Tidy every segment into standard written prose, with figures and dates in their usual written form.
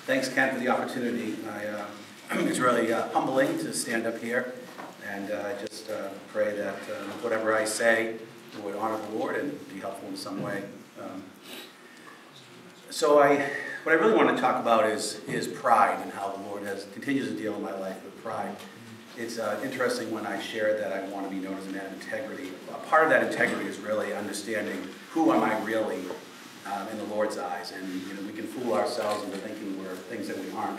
Thanks, Ken, for the opportunity. It's really humbling to stand up here, and I just pray that whatever I say would honor the Lord and be helpful in some way. What I really want to talk about is pride and how the Lord continues to deal in my life with pride. It's interesting when I share that I want to be known as a man of integrity. A part of that integrity is really understanding who am I really in the Lord's eyes, and we can fool ourselves into thinking we're things that we aren't,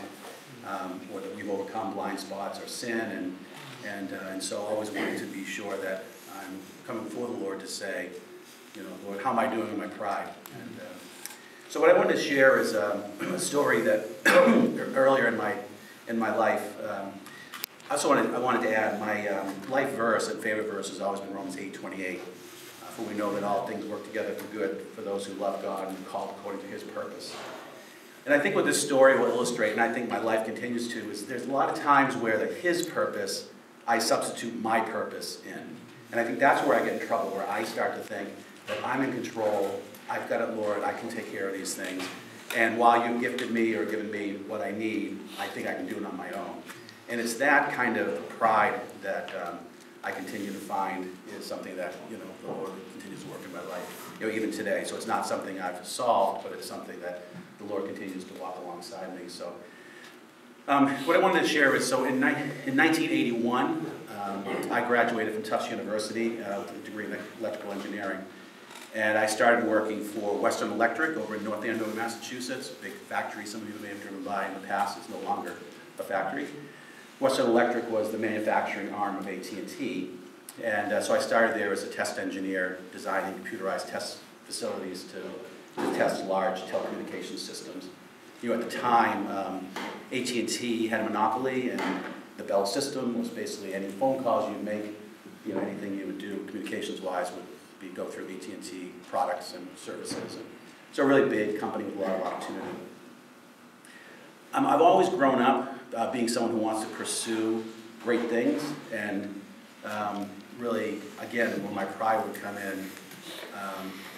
or that we've overcome blind spots or sin, and so always wanting to be sure that I'm coming before the Lord to say, Lord, how am I doing in my pride? And so what I wanted to share is a story that earlier in my life. I wanted to add my life verse and favorite verse has always been Romans 8:28. For we know that all things work together for good for those who love God and are called according to His purpose. And I think what this story will illustrate, and I think my life continues to, is there's a lot of times where His purpose, I substitute my purpose in. And I think that's where I get in trouble, where I start to think that I'm in control, I've got it, Lord, I can take care of these things. And while you've gifted me or given me what I need, I think I can do it on my own. And it's that kind of pride that I continue to find is something that, the Lord continues to work in my life, even today. So it's not something I've solved, but it's something that the Lord continues to walk alongside me. So what I wanted to share is, so in 1981, I graduated from Tufts University with a degree in electrical engineering. And I started working for Western Electric over in North Andover, Massachusetts, a big factory some of you may have driven by in the past. It's no longer a factory. Western Electric was the manufacturing arm of AT&T, and so I started there as a test engineer, designing computerized test facilities to test large telecommunications systems. At the time, AT&T had a monopoly, and the Bell system was basically any phone calls you'd make, anything you would do communications-wise would go through AT&T products and services. And so a really big company with a lot of opportunity. I've always grown up being someone who wants to pursue great things, and really, again, when my pride would come in,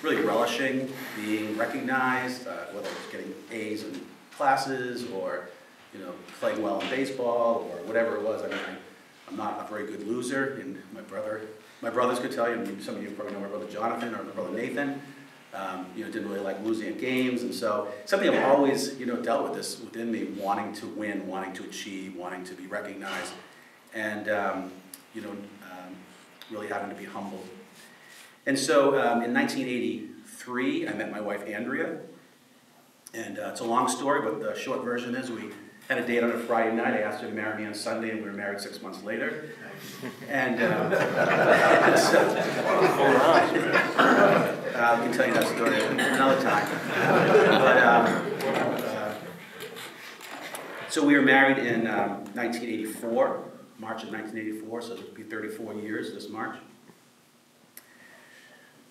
really relishing being recognized, whether it's getting A's in classes or playing well in baseball or whatever it was. I mean, I'm not a very good loser, and my brothers could tell you. Some of you probably know my brother Jonathan or my brother Nathan. Didn't really like losing at games, and so something I've always, dealt with this within me, wanting to win, wanting to achieve, wanting to be recognized, and really having to be humbled. And so in 1983, I met my wife Andrea, and it's a long story, but the short version is we had a date on a Friday night. I asked her to marry me on Sunday, and we were married 6 months later. And I can tell you that story another time. So we were married in 1984, March of 1984, so it'll be 34 years this March.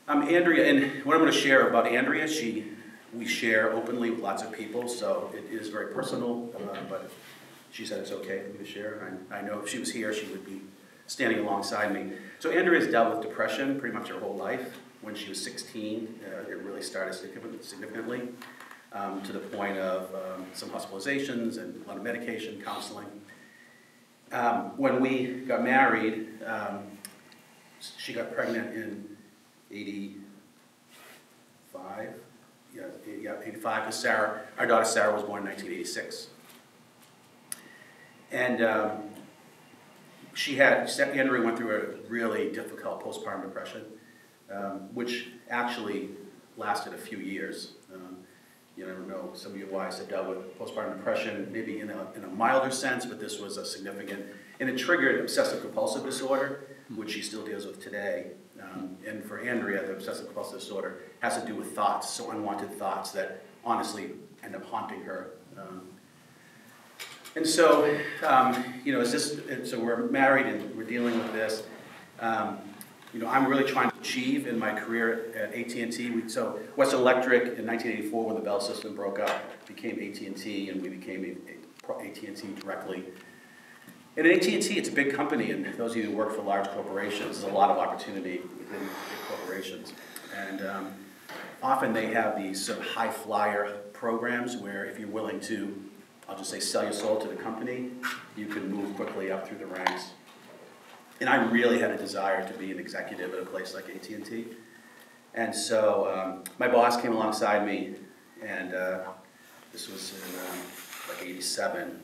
Andrea, and what I'm going to share about Andrea, we share openly with lots of people, so it is very personal, but she said it's okay for me to share. I know if she was here, she would be standing alongside me. So Andrea has dealt with depression pretty much her whole life. When she was 16, it really started significantly, to the point of some hospitalizations and a lot of medication, counseling. When we got married, she got pregnant in 85. Yeah, 85, because our daughter Sarah was born in 1986. And Andrea went through a really difficult postpartum depression, which actually lasted a few years. I don't know, some of you wives have dealt with postpartum depression, maybe in a milder sense, but this was a significant, and it triggered obsessive-compulsive disorder, which she still deals with today. And for Andrea, the obsessive-compulsive disorder has to do with thoughts, so unwanted thoughts that honestly end up haunting her. And so, so we're married and we're dealing with this. I'm really trying to achieve in my career at AT&T. So Western Electric in 1984, when the Bell system broke up, became AT&T, and we became AT&T directly. And at AT&T, it's a big company, and those of you who work for large corporations, there's a lot of opportunity within big corporations. And often they have these sort of high flyer programs where if you're willing to I'll just say, sell your soul to the company, you can move quickly up through the ranks. And I really had a desire to be an executive at a place like AT&T. And so my boss came alongside me, and this was in like 87,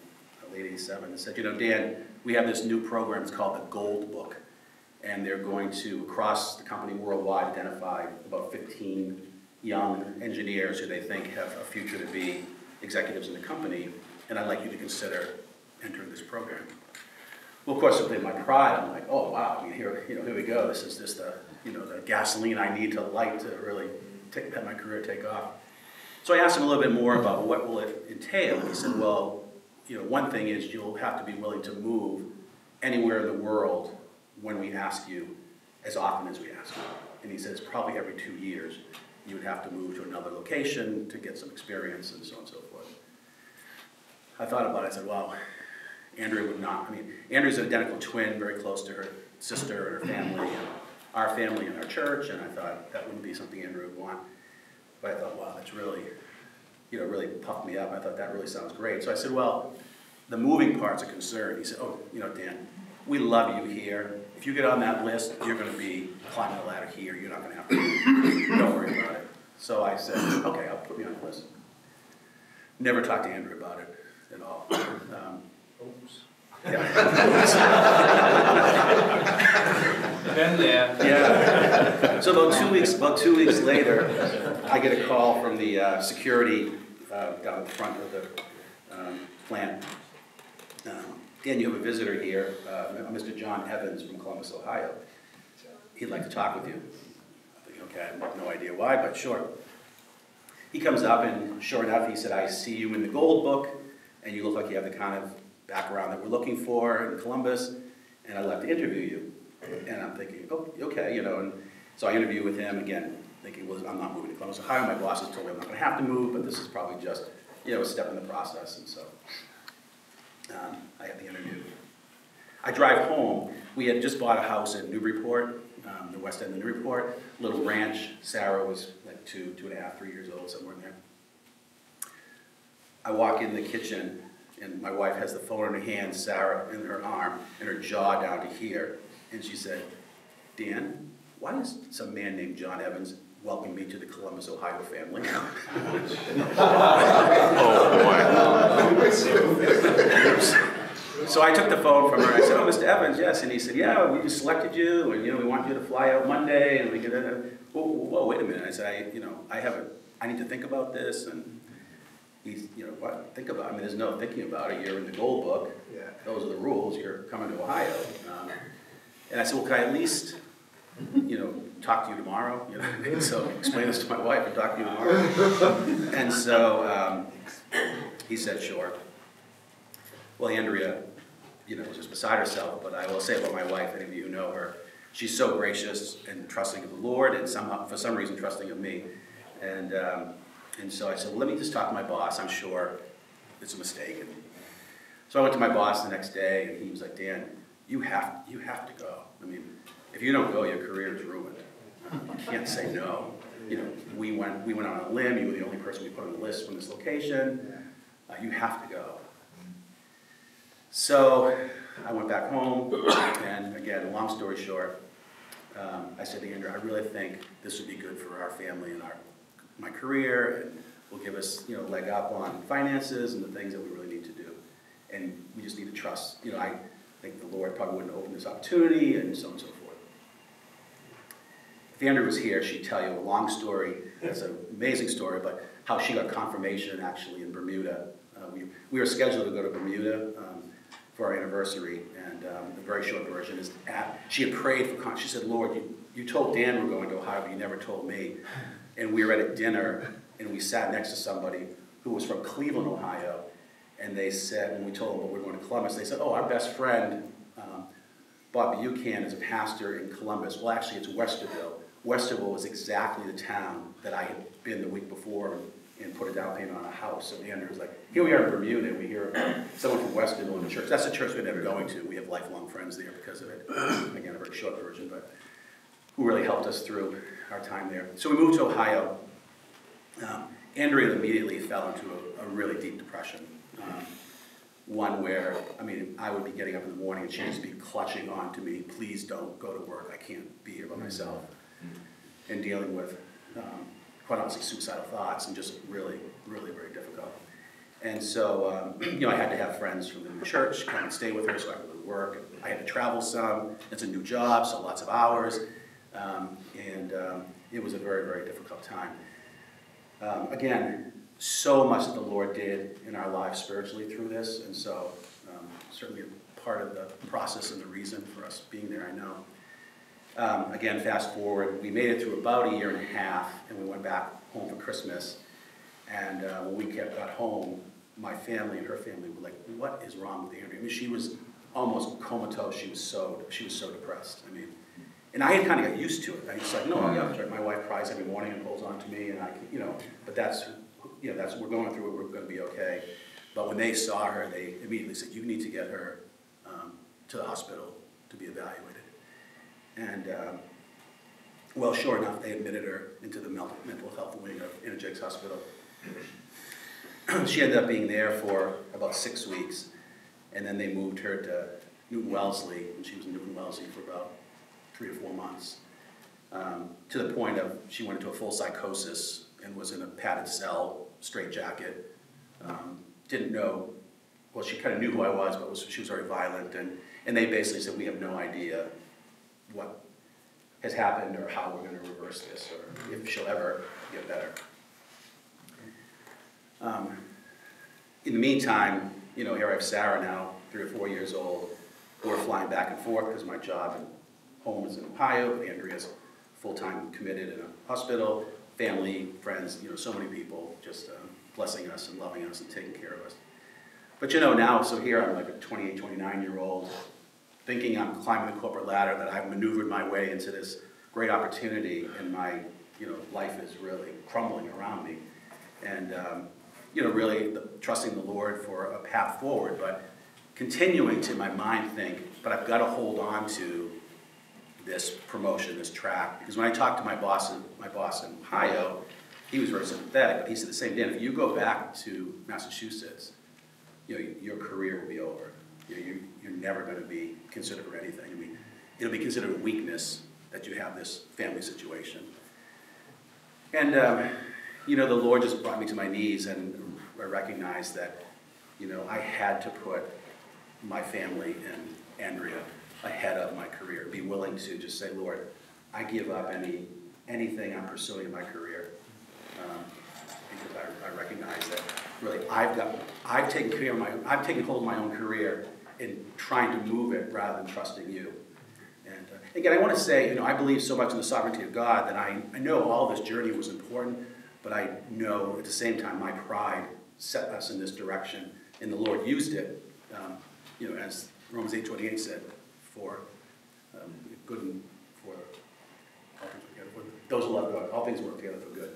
late 87, and said, you know, Dan, we have this new program, it's called the Gold Book, and they're going to, across the company worldwide, identify about 15 young engineers who they think have a future to be executives in the company, and I'd like you to consider entering this program. Well, of course, in my pride, I'm like, oh wow, I mean, here we go. This is just the gasoline I need to light to really have my career take off. So I asked him a little bit more about what will it entail. And he said, well, one thing is you'll have to be willing to move anywhere in the world when we ask you, as often as we ask you. And he says probably every 2 years you would have to move to another location to get some experience and so on and so forth. I thought about it. I said, well, Andrea would not. I mean, Andrea's an identical twin, very close to her sister and her family, and our family and our church, and I thought that wouldn't be something Andrea would want. But I thought, wow, that's really, really puffed me up. I thought that really sounds great. So I said, well, the moving part's a concern. He said, oh, Dan, we love you here. If you get on that list, you're going to be climbing the ladder here. You're not going to have to. Don't worry about it. So I said, okay, I'll put me on the list. Never talked to Andrea about it at all. Oops. Yeah. Been there. Yeah. So about two weeks later, I get a call from the security down the front of the plant. Dan, you have a visitor here, Mr. John Evans from Columbus, Ohio. He'd like to talk with you. I think, okay, I have no idea why, but sure. He comes up, and sure enough, he said, I see you in the Gold Book, and you look like you have the kind of background that we're looking for in Columbus, and I'd like to interview you. And I'm thinking, oh, okay, and so I interview with him again, thinking, well, I'm not moving to Columbus, Ohio. My boss has told me I'm not going to have to move, but this is probably just, a step in the process, and so I had the interview. I drive home. We had just bought a house in Newburyport, the west end of Newburyport, little ranch. Sarah was like 2.5, 3 years old, somewhere in there. I walk in the kitchen, and my wife has the phone in her hand, Sarah in her arm, and her jaw down to here. And she said, Dan, why does some man named John Evans welcome me to the Columbus, Ohio family? Oh, boy. So I took the phone from her, and I said, oh, Mr. Evans, yes. And he said, yeah, we just selected you, and we want you to fly out Monday, and we could, whoa, wait a minute. I said, I need to think about this, and he's, what, think about it. I mean, there's no thinking about it. You're in the Gold Book. Yeah. Those are the rules. You're coming to Ohio. And I said, well, can I at least, talk to you tomorrow? And so explain this to my wife and talk to you tomorrow. And so he said, sure. Well, Andrea, was just beside herself, but I will say about my wife, any of you who know her, she's so gracious and trusting of the Lord, and somehow, for some reason, trusting of me. And so I said, well, let me just talk to my boss. I'm sure it's a mistake. And so I went to my boss the next day, and he was like, Dan, you have to go. I mean, if you don't go, your career is ruined. You can't say no. We went on a limb. You were the only person we put on the list from this location. You have to go. So I went back home, and again, long story short, I said to Andrea, I really think this would be good for our family and my career, and will give us a leg up on finances and the things that we really need to do. And we just need to trust. I think the Lord probably wouldn't open this opportunity, and so on and so forth. If Andrea was here, she'd tell you a long story. It's an amazing story, but how she got confirmation actually in Bermuda. We were scheduled to go to Bermuda for our anniversary, and the very short version is she had prayed for, she said, Lord, you told Dan we're going to Ohio, but you never told me. And we were at a dinner, and we sat next to somebody who was from Cleveland, Ohio, and they said, when we told them we're going to Columbus, they said, oh, our best friend, Bob Buchanan, is a pastor in Columbus. Well, actually, it's Westerville. Westerville was exactly the town that I had been the week before and put a down payment on a house. So Andrew was like, here we are in Bermuda, and we hear about someone from Westerville in the church. That's a church we're never going to. We have lifelong friends there because of it. Again, a very short version, but who really helped us through our time there. So we moved to Ohio. Andrea immediately fell into a really deep depression. one where, I mean, I would be getting up in the morning and she'd just be clutching on to me, please don't go to work, I can't be here by myself. And dealing with, quite honestly, suicidal thoughts and just really, really very difficult. And so, you know, I had to have friends from the new church come and stay with her so I could work. I had to travel some. It's a new job, so lots of hours. It was a very, very difficult time. Again, so much that the Lord did in our lives spiritually through this, and so certainly a part of the process and the reason for us being there, I know. Again, fast forward, we made it through about a year and a half, and we went back home for Christmas. And when we got home, my family and her family were like, what is wrong with Andrea? I mean, she was almost comatose. She was so depressed. I mean, and I had kind of got used to it. I was just like, no, yeah, that's right. My wife cries every morning and holds on to me, and I, you know, but that's, you know, we're going through it. We're going to be okay. But when they saw her, they immediately said, you need to get her to the hospital to be evaluated. And well, sure enough, they admitted her into the mental health wing of Interjects Hospital. She ended up being there for about 6 weeks, and then they moved her to Newton Wellesley, and she was in Newton Wellesley for about 3 to 4 months, to the point of she went into a full psychosis and was in a padded cell, straitjacket. Didn't know, well, she kind of knew who I was, but she was very violent, and they basically said, we have no idea what has happened or how we're going to reverse this or if she'll ever get better. In the meantime, you know, here I have Sarah now, 3 or 4 years old. We're flying back and forth because my job and home is in Ohio. Andrea's full-time committed in a hospital, family, friends, you know, so many people just blessing us and loving us and taking care of us. But you know, now, so here I'm like a 28, 29-year-old, thinking I'm climbing the corporate ladder, that I've maneuvered my way into this great opportunity, and my, you know, life is really crumbling around me. And, you know, really trusting the Lord for a path forward, but continuing to, in my mind, think, but I've got to hold on to this promotion, this track. Because when I talked to my boss in Ohio, he was very sympathetic, but he said the same thing. If you go back to Massachusetts, you know, your career will be over. You know, you're never going to be considered for anything. I mean, it'll be considered a weakness that you have this family situation. And, you know, the Lord just brought me to my knees, and I recognized that, you know, I had to put my family and Andrea ahead of my career, be willing to just say, Lord, I give up anything I'm pursuing in my career, because I recognize that really I've taken hold of my own career in trying to move it rather than trusting you. And again, I want to say, you know, I believe so much in the sovereignty of God that I know all this journey was important, but I know at the same time my pride set us in this direction, and the Lord used it, you know, as Romans 8:28 said, for good and for all things together, for those who love God, all things work together for good.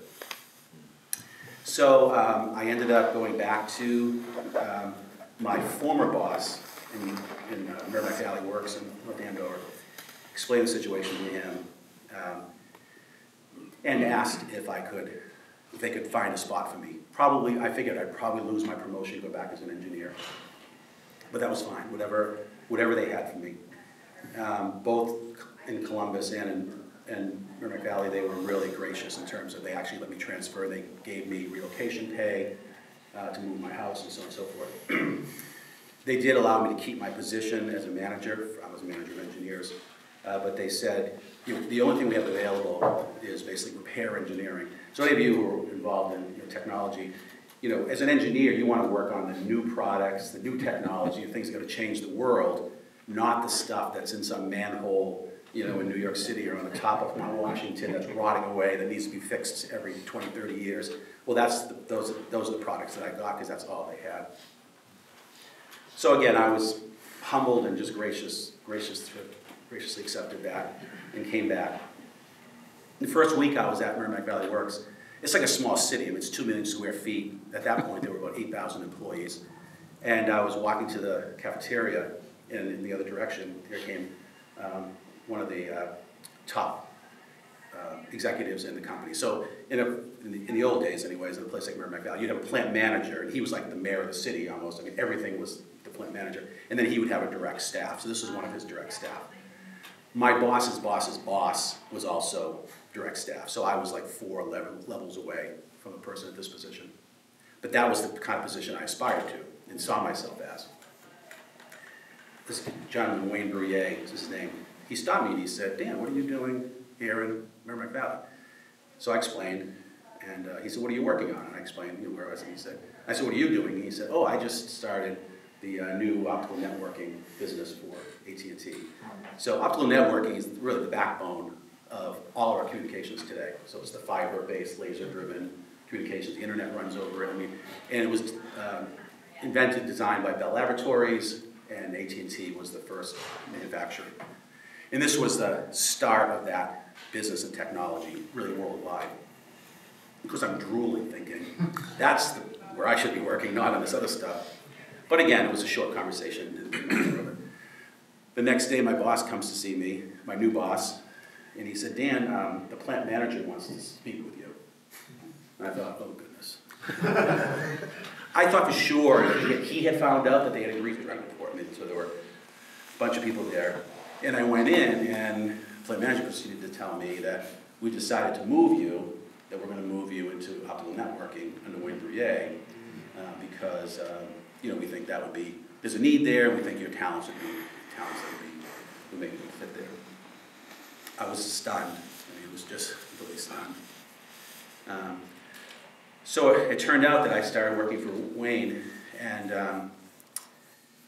So I ended up going back to my former boss in Merrimack Valley Works in North Andover, explained the situation to him, and asked if they could find a spot for me. Probably, I figured I'd probably lose my promotion, go back as an engineer. But that was fine, whatever they had for me. Both in Columbus and in Merrimack Valley, they were really gracious in terms of they actually let me transfer. They gave me relocation pay to move my house and so on and so forth. They did allow me to keep my position as a manager. I was a manager of engineers. But they said, you know, the only thing we have available is basically repair engineering. So any of you who are involved in technology, you know, as an engineer, you want to work on the new products, the new technology, things that are going to change the world, not the stuff that's in some manhole, you know, in New York City or on the top of Mount Washington that's rotting away that needs to be fixed every 20, 30 years. Well, those are the products that I got because that's all they had. So again, I was humbled and just graciously accepted that and came back. The first week I was at Merrimack Valley Works, it's like a small city. I mean, it's 2 million square feet. At that point, there were about 8,000 employees. And I was walking to the cafeteria, and in the other direction, here came one of the top executives in the company. So in the old days, anyways, in a place like Merrimack Valley, you'd have a plant manager, and he was like the mayor of the city almost. I mean, everything was the plant manager. And then he would have a direct staff. So this was one of his direct staff. My boss's boss's boss was also direct staff. So I was like 4 levels away from a person at this position. But that was the kind of position I aspired to and saw myself as. This gentleman, Wayne Bruyere is his name. He stopped me and he said, "Dan, what are you doing here in Merrimack Valley?" So I explained, and he said, "What are you working on?" And I explained where I was, and I said, "What are you doing?" And he said, "Oh, I just started the new optical networking business for AT&T." So optical networking is really the backbone of all of our communications today. So it's the fiber-based, laser-driven communications. The internet runs over it. I mean, and it was invented, designed by Bell Laboratories, and AT&T was the first manufacturer. And this was the start of that business and technology, really worldwide. Because I'm drooling, thinking, that's where I should be working, not on this other stuff. But again, it was a short conversation. The next day, my boss comes to see me, my new boss, and he said, "Dan, the plant manager wants to speak with you." And I thought, oh goodness. I thought for sure he had found out that they had agreed to run report me, so there were a bunch of people there. And I went in, and the plant manager proceeded to tell me that we decided to move you, that we're going to move you into optical networking under Wayne Bruyere, because we think that would be, there's a need there, and we think your talents would make you fit there. I was stunned. I mean, it was just completely stunned. So it turned out that I started working for Wayne, and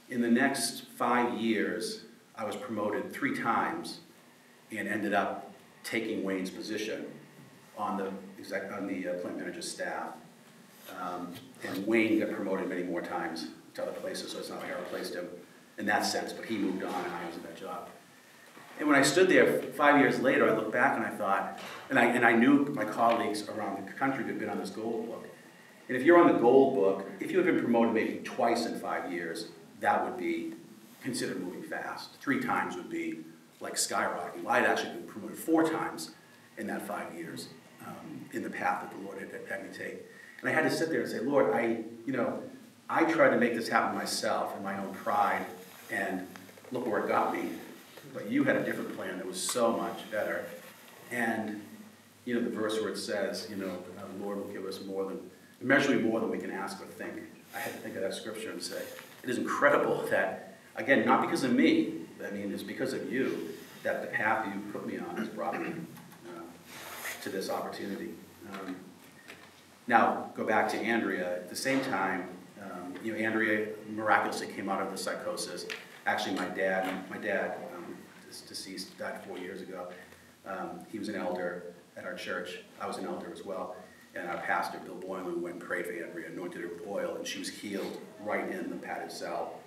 in the next 5 years, I was promoted 3 times and ended up taking Wayne's position on the plant manager's staff. And Wayne got promoted many more times to other places, so it's not like I replaced him in that sense, but he moved on and I was in that job. And when I stood there 5 years later, I looked back and I thought, and I knew my colleagues around the country who had been on this gold book. And if you're on the gold book, if you had been promoted maybe twice in 5 years, that would be considered moving fast. 3 times would be like skyrocketing. Well, I'd actually been promoted 4 times in that 5 years in the path that the Lord had me take. And I had to sit there and say, "Lord, I tried to make this happen myself in my own pride, and look where it got me. But you had a different plan that was so much better." And the verse where it says, the Lord will give us immeasurably more than we can ask or think. I had to think of that scripture and say, it is incredible that, again, not because of me, it's because of you, that the path you put me on has brought me to this opportunity. Now, go back to Andrea. At the same time, Andrea miraculously came out of the psychosis. Actually, my dad is deceased, died 4 years ago. He was an elder at our church. I was an elder as well. And our pastor, Bill Boylan, went and prayed for Andrea, anointed her with oil, and she was healed right in the padded cell.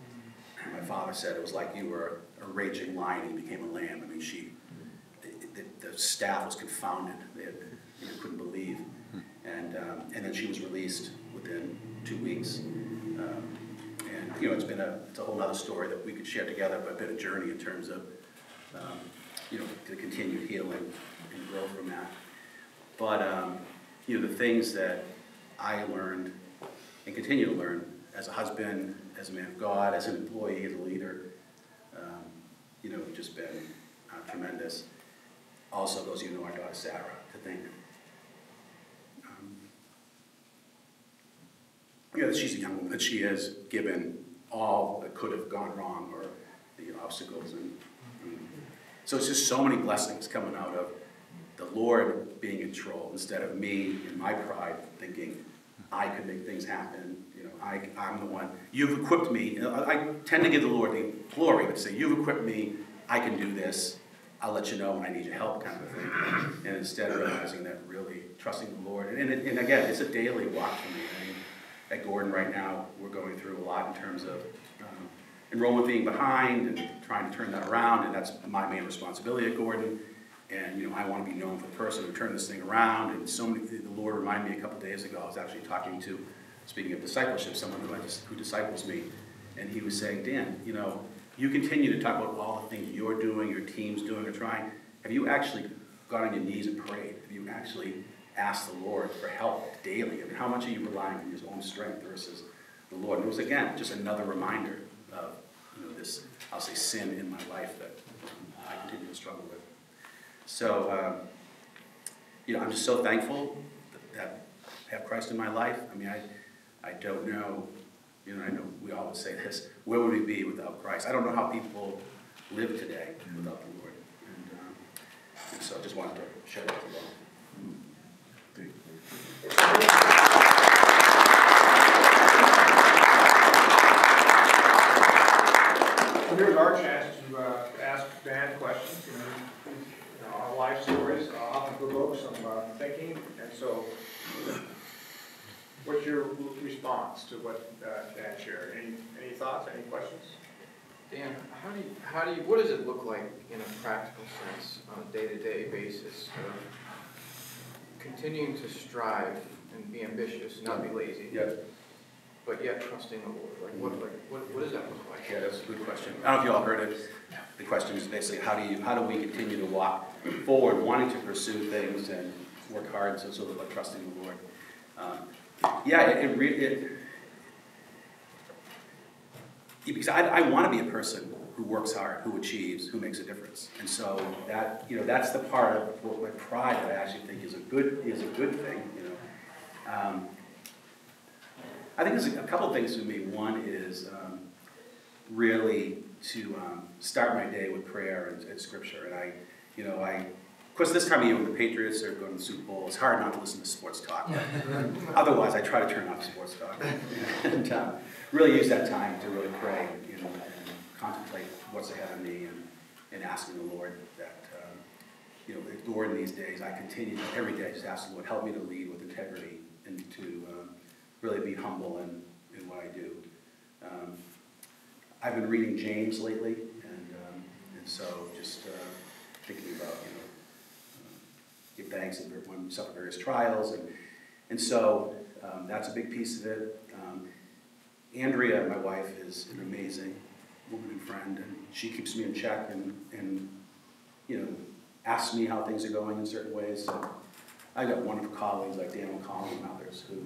And my father said it was like you were a raging lion and you became a lamb. I mean, the staff was confounded. They couldn't believe. And then she was released within 2 weeks. It's a whole other story that we could share together, but a bit of journey in terms of, the continued healing and growth from that. But, the things that I learned and continue to learn as a husband, as a man of God, as an employee, as a leader, have just been tremendous. Also, those of you who know our daughter Sarah, to think that she's a young woman, that she has given all that could have gone wrong, or the obstacles. And so it's just so many blessings coming out of the Lord being in control, instead of me in my pride thinking I could make things happen. I'm the one. You've equipped me. I tend to give the Lord the glory, but say, "You've equipped me. I can do this. I'll let you know when I need your help," kind of thing. And instead of realizing that, really trusting the Lord. And again, it's a daily walk for me. At Gordon right now, we're going through a lot in terms of enrollment being behind and trying to turn that around, and that's my main responsibility at Gordon. And I want to be known for the person who turned this thing around. And the Lord reminded me a couple days ago, I was actually talking to, speaking of discipleship, someone who disciples me, and he was saying, "Dan, you continue to talk about all the things you're doing, your team's doing, or trying. Have you actually got on your knees and prayed? Have you actually asked the Lord for help daily? I mean, how much are you relying on your own strength versus the Lord?" And it was, again, just another reminder of this, I'll say, sin in my life that I continue to struggle with. So, I'm just so thankful that I have Christ in my life. I mean, I don't know, I know we always say this, where would we be without Christ? I don't know how people live today without the Lord. And so I just wanted to share that with you all. So here's our chance to ask Dan questions. Our life stories often provoke some thinking, and so what's your response to what Dan shared? Any thoughts? Any questions? Dan, what does it look like in a practical sense on a day-to-day basis of continuing to strive and be ambitious, not be lazy, but yet trusting the Lord? What does that look like? Yeah, that's a good question. I don't know if you all heard it. The question is basically how do we continue to walk forward, wanting to pursue things and work hard, so sort of like trusting the Lord. Because I want to be a person who works hard, who achieves, who makes a difference, and so that's the part of my pride that I actually think is a good thing. I think there's a couple of things for me. One is really to start my day with prayer and scripture, and of course, this time of year when the Patriots are going to the Super Bowl, it's hard not to listen to sports talk. Otherwise, I try to turn off sports talk and really use that time to really pray, and contemplate what's ahead of me, and asking the Lord that, Lord, in these days, I continue every day just ask the Lord, help me to lead with integrity and to really be humble in what I do. I've been reading James lately, and so just thinking about, give thanks when we suffer various trials, and so that's a big piece of it. Andrea, my wife, is an amazing woman and friend, and she keeps me in check and asks me how things are going in certain ways. So I've got wonderful colleagues like Dan McCollum and others who,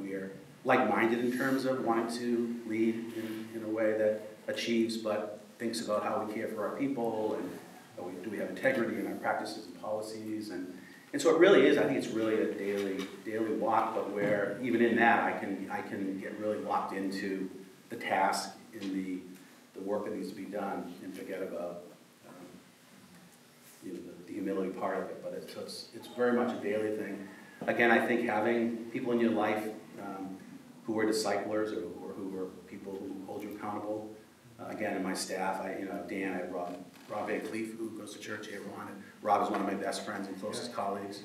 we are like-minded in terms of wanting to lead in a way that achieves, but thinks about how we care for our people, and do we have integrity in our practices and policies, and so it really is. I think it's really a daily walk, but where even in that I can get really locked into the task, in the work that needs to be done, and forget about the humility part of it. But it's very much a daily thing. Again, I think having people in your life who are disciplers or who are people who hold you accountable. Again, in my staff, Dan, I have Rob Van Cleef, who goes to church here. Rob is one of my best friends and closest colleagues.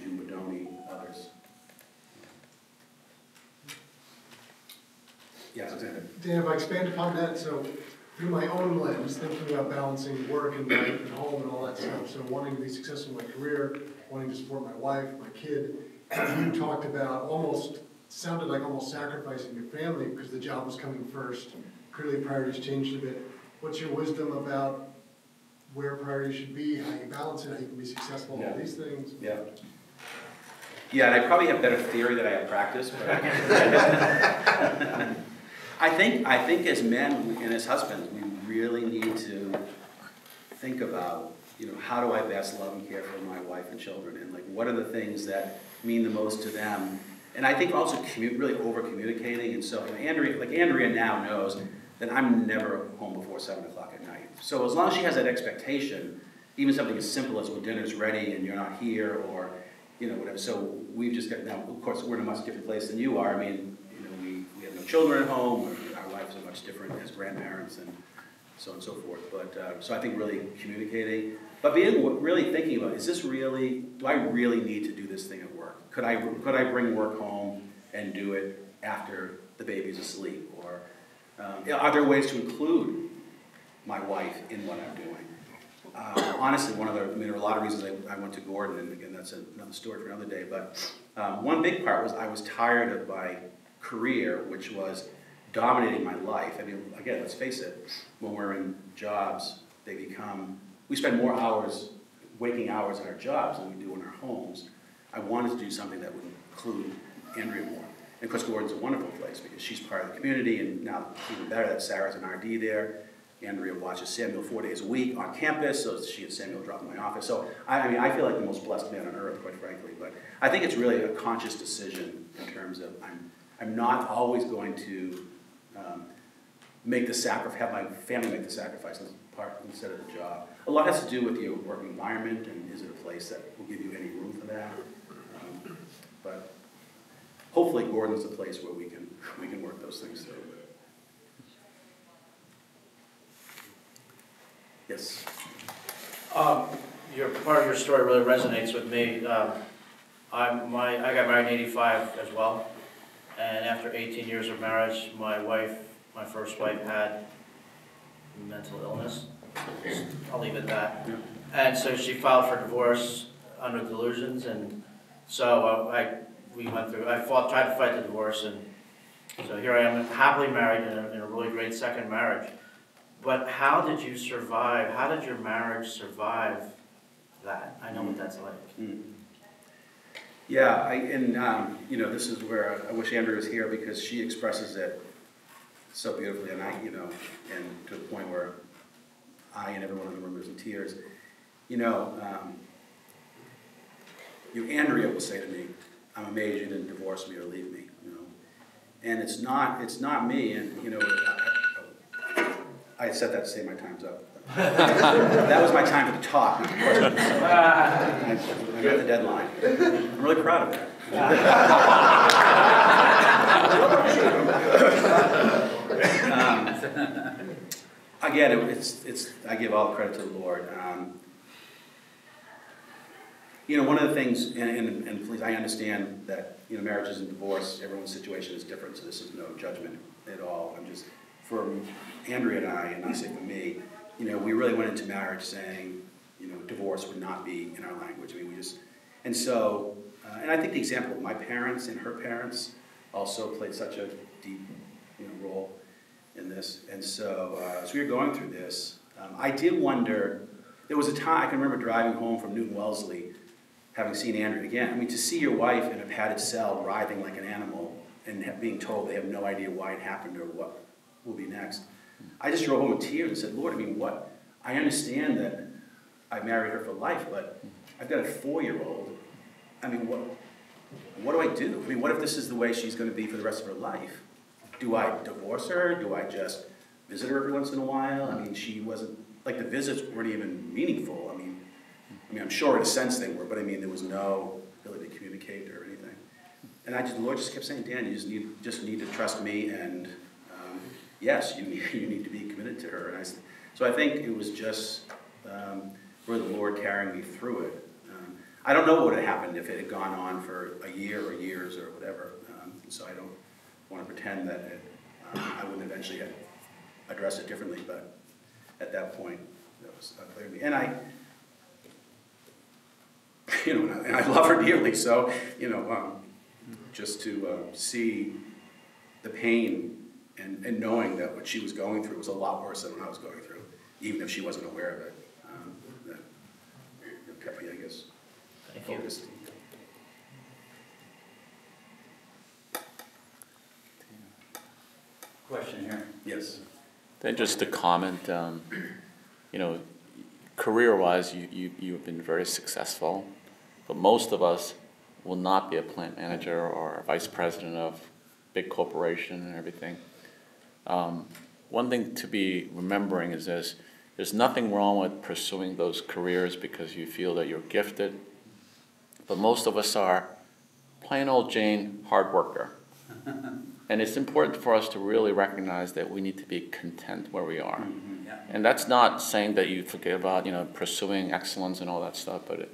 June Bodoni, others. Yes, Alexander. Dan, if I expand upon that, so through my own lens, thinking about balancing work and life and home and all that stuff, so wanting to be successful in my career, wanting to support my wife, my kid, you talked about sounded like almost sacrificing your family because the job was coming first. Clearly priorities changed a bit. What's your wisdom about where priorities should be, how you balance it, how you can be successful in all these things? Yeah, and I probably have better theory than I have practice, but I think as men and as husbands, we really need to think about, how do I best love and care for my wife and children, and what are the things that mean the most to them. And I think also really over-communicating, and so Andrea now knows that I'm never home before 7 o'clock at night. So as long as she has that expectation, even something as simple as when dinner's ready and you're not here, or whatever. So we've just got, now of course we're in a much different place than you are. I mean, we have no children at home, our lives are much different as grandparents and so on and so forth. But so I think really communicating, but really thinking about, do I really need to do this thing at work? Could I bring work home and do it after the baby's asleep? Or are there ways to include my wife in what I'm doing? Honestly, there are a lot of reasons I went to Gordon, and again, that's another story for another day, but one big part was I was tired of my career, which was dominating my life. I mean, again, let's face it, when we're in jobs, we spend more waking hours in our jobs than we do in our homes. I wanted to do something that would include Andrea more. And of course, Gordon's a wonderful place because she's part of the community, and now even better that Sarah's an RD there. Andrea watches Samuel 4 days a week on campus, so she and Samuel drop in my office. So, I mean, I feel like the most blessed man on earth, quite frankly. But I think it's really a conscious decision in terms of I'm not always going to make the sacrifice, have my family make the sacrifice instead of the job. A lot has to do with your working environment, and is it a place that will give you any room for that? But hopefully, Gordon's a place where we can work those things through. Yes. Part of your story really resonates with me. I got married in '85 as well, and after 18 years of marriage, my first wife, had mental illness. I'll leave it at that. Yeah. And so she filed for divorce under delusions, and so I tried to fight the divorce, and so here I am, happily married in a really great second marriage. But how did you survive? How did your marriage survive that? I know what that's like. Mm. Yeah, you know, this is where I wish Andrea was here because she expresses it so beautifully, and and to the point where I and everyone in the room is in tears. Andrea will say to me, "I'm amazed you didn't divorce me or leave me." And it's not me, and I said that to say my time's up. That was my time for the talk, not the question. So I got the deadline. I'm really proud of that. Again, I give all the credit to the Lord. One of the things, and please, I understand that marriages and divorce, everyone's situation is different, so this is no judgment at all. I'm just, for Andrea and I say for me, we really went into marriage saying, divorce would not be in our language. I mean, and so, and I think the example of my parents and her parents also played such a deep, role in this. And so, as we were going through this, I did wonder, there was a time, I can remember driving home from Newton Wellesley, having seen Andrea again. I mean, to see your wife in a padded cell writhing like an animal and being told they have no idea why it happened or what will be next. I just drove home in tears and said, Lord, I mean, I understand that I married her for life, but I've got a 4-year-old. I mean, what do I do? I mean, what if this is the way she's going to be for the rest of her life? Do I divorce her? Do I just visit her every once in a while? I mean, she wasn't, like the visits weren't even meaningful. I mean, I'm sure in a sense they were, but I mean, there was no ability to communicate or anything. And the Lord just kept saying, Dan, you just need to trust me, and yes, you need to be committed to her. And so I think it was just really the Lord carrying me through it. I don't know what would have happened if it had gone on for a year or years or whatever. So I don't want to pretend that I wouldn't eventually have addressed it differently, but at that point, that was clear to me. And and I love her dearly, so, just to see the pain and knowing that what she was going through was a lot worse than what I was going through, even if she wasn't aware of it, that kept me, I guess, focused. Question here. Yes. Then just to comment, career-wise, you've been very successful, but most of us will not be a plant manager or a vice president of big corporation and everything. One thing to be remembering is this: there's nothing wrong with pursuing those careers because you feel that you're gifted, but most of us are plain old Jane hard worker. And it's important for us to really recognize that we need to be content where we are. Mm-hmm. Yeah. And that's not saying that you forget about, pursuing excellence and all that stuff, but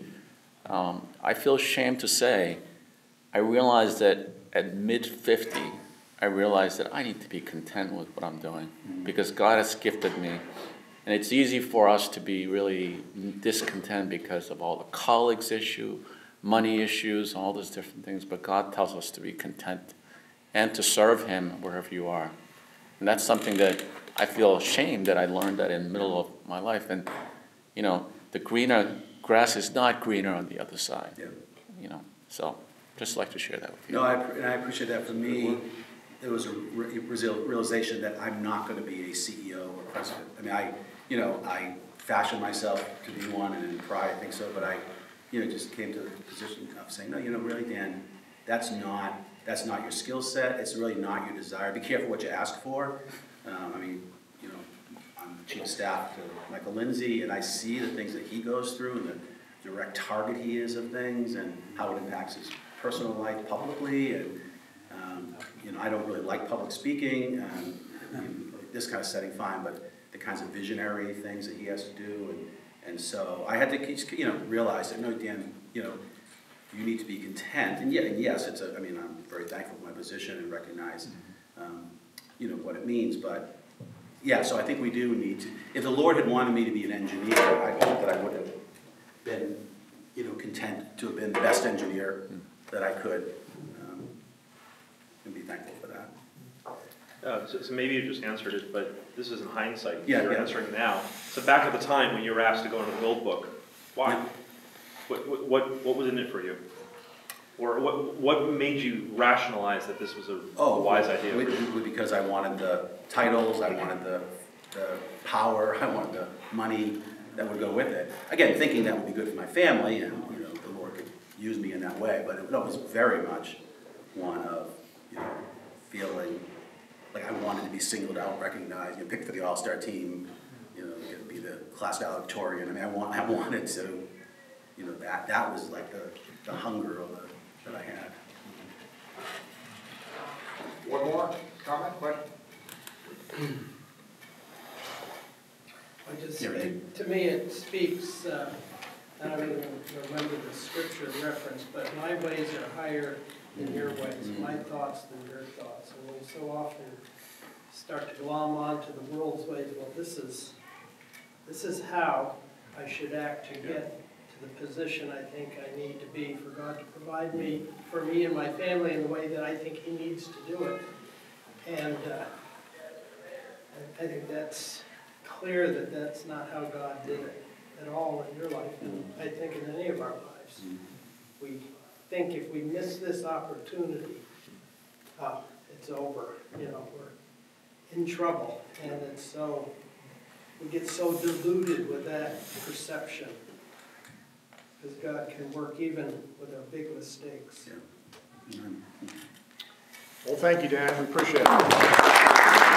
I feel ashamed to say, I realized that at mid-50, I realized that I need to be content with what I'm doing because God has gifted me. And it's easy for us to be really discontent because of all the colleagues issue, money issues, all those different things, but God tells us to be content and to serve Him wherever you are. And that's something that I feel ashamed that I learned that in the middle of my life. And, the greener grass is not greener on the other side. Yeah. So Just like to share that with you. No, and I appreciate that. For me, it was a realization that I'm not going to be a CEO or president. I mean, I fashioned myself to be one, and in pride, I think so. But I, just came to the position of saying, no, really, Dan, that's not your skill set. It's really not your desire. Be careful what you ask for. I'm the chief of staff to Michael Lindsay, and I see the things that he goes through and the direct target he is of things and how it impacts his personal life publicly. And I don't really like public speaking. This kind of setting, fine, but the kinds of visionary things that he has to do, and so I had to realize that no, Dan, you need to be content. And yes, I'm very thankful for my position and recognize what it means, but. Yeah, so I think we do need to, if the Lord had wanted me to be an engineer, I hope that I would have been, content to have been the best engineer that I could, and be thankful for that. So maybe you just answered it, but this is in hindsight. Yeah, You're answering now. So back at the time when you were asked to go into the Build Book, why? Yeah. What was in it for you? Or what made you rationalize that this was a wise idea? Because I wanted the titles, I wanted the power, I wanted the money that would go with it. Again, thinking that would be good for my family, and the Lord could use me in that way. But it was very much one of feeling like I wanted to be singled out, recognized, picked for the all-star team, be the class valedictorian. I mean, I wanted to, that was like the hunger of that I had. One more comment, question? I just think, to me, it speaks, I don't even remember the scripture reference, but my ways are higher than your ways, my thoughts than your thoughts. And we so often start to glom onto the world's ways. Well, this is how I should act to get to the position I think I need to be for God to provide me, for me and my family in the way that I think He needs to do it. And I think that's clear that that's not how God did it at all in your life, and I think in any of our lives. We think if we miss this opportunity, it's over. We're in trouble, and we get so diluted with that perception, because God can work even with our big mistakes. Yeah. Well, thank you, Dan. We appreciate it.